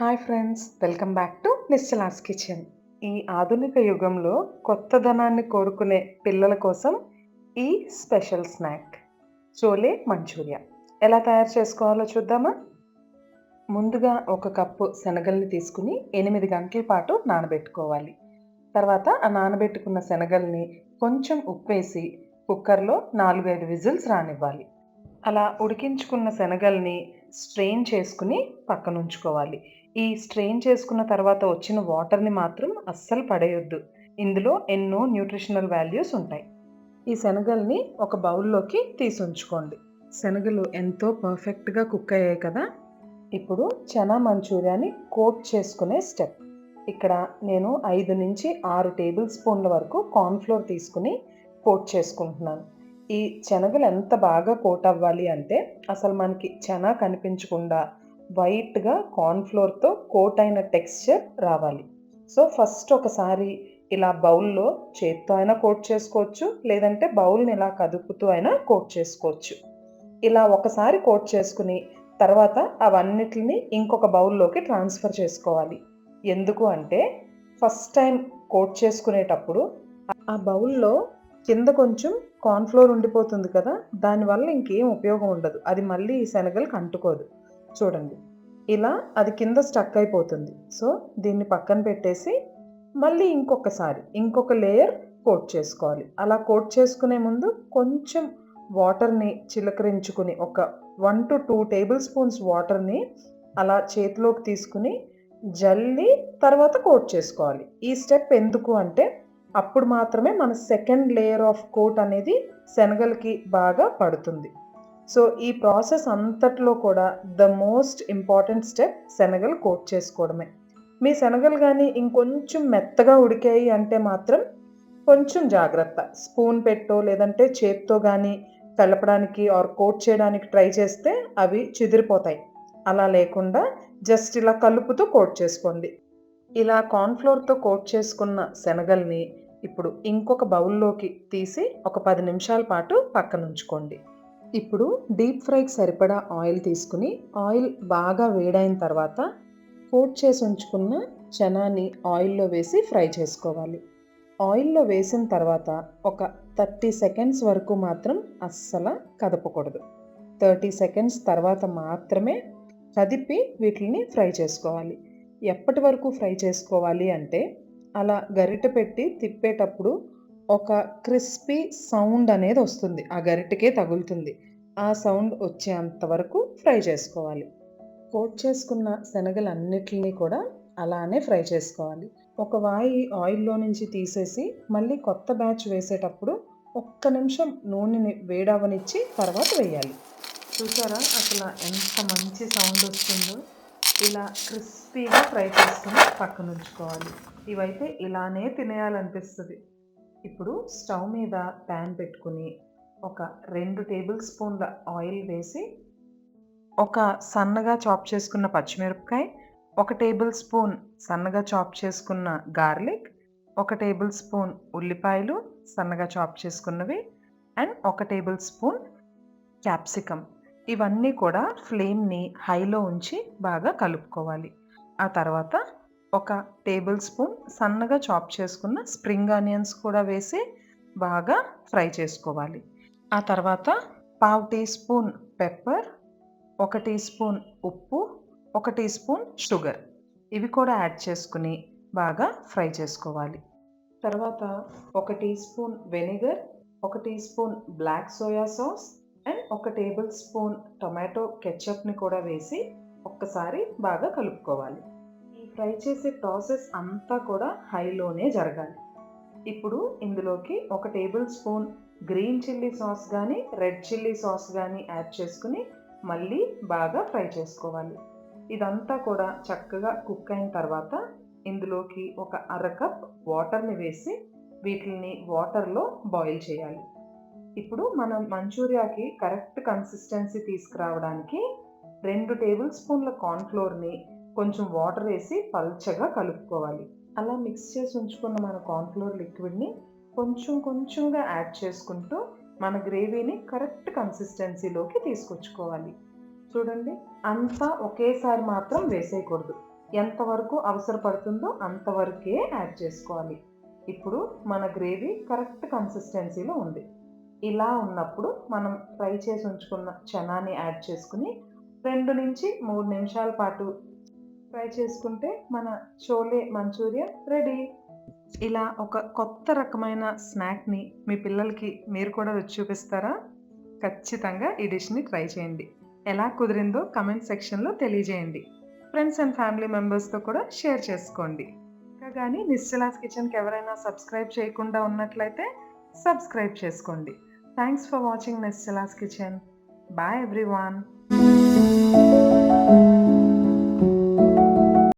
Hi friends, welcome back to Nischala's kitchen. ఈ ఆధునిక యుగంలో కొత్తదనాన్ని కోరుకునే పిల్లల కోసం ఈ స్పెషల్ స్నాక్ చోలే మంచూరియా ఎలా తయారు చేసుకోవాలో చూద్దామా? ముందుగా ఒక కప్పు శనగల్ని తీసుకుని 8 గంటల పాటు నానబెట్టుకోవాలి. తర్వాత ఆ నానబెట్టుకున్న శనగల్ని కొంచెం ఉప్పేసి కుక్కర్లో 4-5 విజిల్స్ రానివ్వాలి. అలా ఉడికించుకున్న శనగల్ని స్ట్రెయిన్ చేసుకుని పక్కనుంచుకోవాలి. ఈ స్ట్రెయిన్ చేసుకున్న తర్వాత వచ్చిన వాటర్‌ని మాత్రం అస్సలు పడేయొద్దు. ఇందులో ఎన్నో న్యూట్రిషనల్ వాల్యూస్ ఉంటాయి. ఈ శనగల్ని ఒక బౌల్‌లోకి తీసుంచుకోండి. శనగలు ఎంతో పర్ఫెక్ట్‌గా కుక్ అయ్యాయి కదా! ఇప్పుడు చనా మంచూరియాని కోట్ చేసుకునే స్టెప్. ఇక్కడ నేను 5-6 టేబుల్ స్పూన్ల వరకు కార్న్ ఫ్లోర్ తీసుకుని కోట్ చేసుకుంటున్నాను. ఈ శనగలు ఎంత బాగా కోట్ అవ్వాలి అంటే అసలు మనకి చనా కనిపించకుండా వైట్‌గా కార్న్ ఫ్లోర్‌తో కోట్ అయిన టెక్స్చర్ రావాలి. సో, ఫస్ట్ ఒకసారి ఇలా బౌల్‌లో చేత్తో అయినా కోట్ చేసుకోవచ్చు. లేదంటే బౌల్‌ని ఇలా కదుపుతూ అయినా కోట్ చేసుకోవచ్చు. ఇలా ఒకసారి కోట్ చేసుకుని తర్వాత అవన్నిటిని ఇంకొక బౌల్‌లోకి ట్రాన్స్‌ఫర్ చేసుకోవాలి. ఎందుకు అంటే ఫస్ట్ టైం కోట్ చేసుకునేటప్పుడు ఆ బౌల్‌లో కింద కొంచెం కార్న్ ఫ్లోర్ ఉండిపోతుంది కదా! దానివల్ల ఇంకేం ఉపయోగం ఉండదు. అది మళ్ళీ ఈ శనగలకి అంటుకోదు. చూడండి. ఇలా అది కింద స్టక్ అయిపోతుంది. సో, దీన్ని పక్కన పెట్టేసి మళ్ళీ ఇంకొకసారి ఇంకొక లేయర్ కోట్ చేసుకోవాలి. అలా కోట్ చేసుకునే ముందు కొంచెం వాటర్‌ని చిలకరించుకుని ఒక 1-2 టేబుల్ స్పూన్స్ వాటర్‌ని అలా చేతిలోకి తీసుకుని జల్లి తర్వాత కోట్ చేసుకోవాలి. ఈ స్టెప్ ఎందుకు అంటే అప్పుడు మాత్రమే మన సెకండ్ లేయర్ ఆఫ్ కోట్ అనేది శనగలకి బాగా పడుతుంది. సో, ఈ ప్రాసెస్ అంతట్లో కూడా ద మోస్ట్ ఇంపార్టెంట్ స్టెప్ శనగలు కోట్ చేసుకోవడమే. మీ శనగలు గానీ ఇంకొంచెం మెత్తగా ఉడికాయి అంటే మాత్రం కొంచెం జాగ్రత్త. స్పూన్ పెట్టో లేదంటే చేత్తో గానీ కలపడానికి ఆర్ కోట్ చేయడానికి ట్రై చేస్తే అవి చిదిరిపోతాయి. అలా లేకుండా జస్ట్ ఇలా కలుపుతూ కోట్ చేసుకోండి. ఇలా కార్న్ ఫ్లోర్‌తో కోట్ చేసుకున్న శనగల్ని ఇప్పుడు ఇంకొక బౌల్‌లోకి తీసి ఒక 10 నిమిషాల పాటు పక్కనుంచుకోండి. ఇప్పుడు డీప్ ఫ్రైకి సరిపడా ఆయిల్ తీసుకుని ఆయిల్ బాగా వేడైన తర్వాత కోట్ చేసి ఉంచుకున్న చనాని ఆయిల్‌లో వేసి ఫ్రై చేసుకోవాలి. ఆయిల్‌లో వేసిన తర్వాత ఒక 30 సెకండ్స్ వరకు మాత్రం అస్సల కదపకూడదు. 30 సెకండ్స్ తర్వాత మాత్రమే కదిపి వీటిని ఫ్రై చేసుకోవాలి. ఎప్పటి వరకు ఫ్రై చేసుకోవాలి అంటే అలా గరిటె పెట్టి తిప్పేటప్పుడు ఒక క్రిస్పీ సౌండ్ అనేది వస్తుంది. ఆ గరిటెకే తగులుతుంది. ఆ సౌండ్ వచ్చేంత వరకు ఫ్రై చేసుకోవాలి. కోట్ చేసుకున్న శనగలన్నిటిని కూడా అలానే ఫ్రై చేసుకోవాలి. ఒక వాయి ఆయిల్‌లో నుంచి తీసేసి మళ్ళీ కొత్త బ్యాచ్ వేసేటప్పుడు ఒక్క నిమిషం నూనెని వేడవ్వనిచ్చి తర్వాత వేయాలి. చూసారా అసల ఎంత మంచి సౌండ్ వస్తుందో? ఇలా క్రిస్పీగా ఫ్రై చేసుకొని పక్కనుంచుకోవాలి. ఇవైతే ఇలానే తినేయాలనిపిస్తది. ఇప్పుడు స్టవ్ మీద ప్యాన్ పెట్టుకుని ఒక 2 టేబుల్ స్పూన్ల ఆయిల్ వేసి ఒక సన్నగా చాప్ చేసుకున్న పచ్చిమిరపకాయ, ఒక టేబుల్ స్పూన్ సన్నగా చాప్ చేసుకున్న గార్లిక్, ఒక టేబుల్ స్పూన్ ఉల్లిపాయలు సన్నగా చాప్ చేసుకున్నవి అండ్ ఒక టేబుల్ స్పూన్ క్యాప్సికమ్. ఇవన్నీ కూడా ఫ్లేమ్‌ని హైలో ఉంచి బాగా కలుపుకోవాలి. ఆ తర్వాత ఒక టేబుల్ స్పూన్ సన్నగా చాప్ చేసుకున్న స్ప్రింగ్ ఆనియన్స్ కూడా వేసి బాగా ఫ్రై చేసుకోవాలి. ఆ తర్వాత పావు టీ స్పూన్ పెప్పర్, ఒక టీ స్పూన్ ఉప్పు, ఒక టీ స్పూన్ షుగర్ ఇవి కూడా యాడ్ చేసుకుని బాగా ఫ్రై చేసుకోవాలి. తర్వాత ఒక టీ స్పూన్ వెనిగర్, ఒక teaspoon black soya sauce and ఒక టేబుల్ స్పూన్ టొమాటో కెచప్‌ని కూడా వేసి ఒక్కసారి బాగా కలుపుకోవాలి. ఈ ఫ్రై చేసే ప్రాసెస్ అంతా కూడా హైలోనే జరగాలి. ఇప్పుడు ఇందులోకి ఒక table spoon green chilli sauce గానీ, రెడ్ చిల్లీ సాస్ గానీ యాడ్ చేసుకుని మళ్ళీ బాగా ఫ్రై చేసుకోవాలి. ఇదంతా కూడా చక్కగా కుక్ అయిన తర్వాత ఇందులోకి ఒక అర కప్ వాటర్‌ని వేసి వీటిల్ని వాటర్‌లో బాయిల్ చేయాలి. ఇప్పుడు మనం మంచూరియాకి కరెక్ట్ కన్సిస్టెన్సీ తీసుకురావడానికి 2 టేబుల్ స్పూన్ల కార్న్ ఫ్లోర్‌ని కొంచెం వాటర్ వేసి పల్చగా కలుపుకోవాలి. అలా మిక్స్ చేసి ఉంచుకున్న మన కార్న్ ఫ్లోర్ లిక్విడ్‌ని కొంచెం కొంచెంగా యాడ్ చేసుకుంటూ మన గ్రేవీని కరెక్ట్ కన్సిస్టెన్సీలోకి తీసుకొచ్చుకోవాలి. చూడండి అంతా ఒకేసారి మాత్రం వేసేయకూడదు. ఎంతవరకు అవసరపడుతుందో అంతవరకే యాడ్ చేసుకోవాలి. ఇప్పుడు మన గ్రేవీ కరెక్ట్ కన్సిస్టెన్సీలో ఉంది. ఇలా ఉన్నప్పుడు మనం ఫ్రై చేసి ఉంచుకున్న చనాని యాడ్ చేసుకుని 2-3 నిమిషాల పాటు ఫ్రై చేసుకుంటే మన చోలే మంచూరియా రెడీ. ఇలా ఒక కొత్త రకమైన స్నాక్‌ని మీ పిల్లలకి మీరు కూడా రుచి చూపిస్తారా? ఖచ్చితంగా ఈ డిష్‌ని ట్రై చేయండి. ఎలా కుదిరిందో కామెంట్ సెక్షన్‌లో తెలియజేయండి. ఫ్రెండ్స్ అండ్ ఫ్యామిలీ మెంబర్స్‌తో కూడా షేర్ చేసుకోండి. ఇంకా గాని నిశ్చలాస్ కిచెన్‌కి ఎవరైనా సబ్స్క్రైబ్ చేయకుండా ఉన్నట్లయితే సబ్స్క్రైబ్ చేసుకోండి. Thanks for watching Nischala's kitchen. Bye everyone.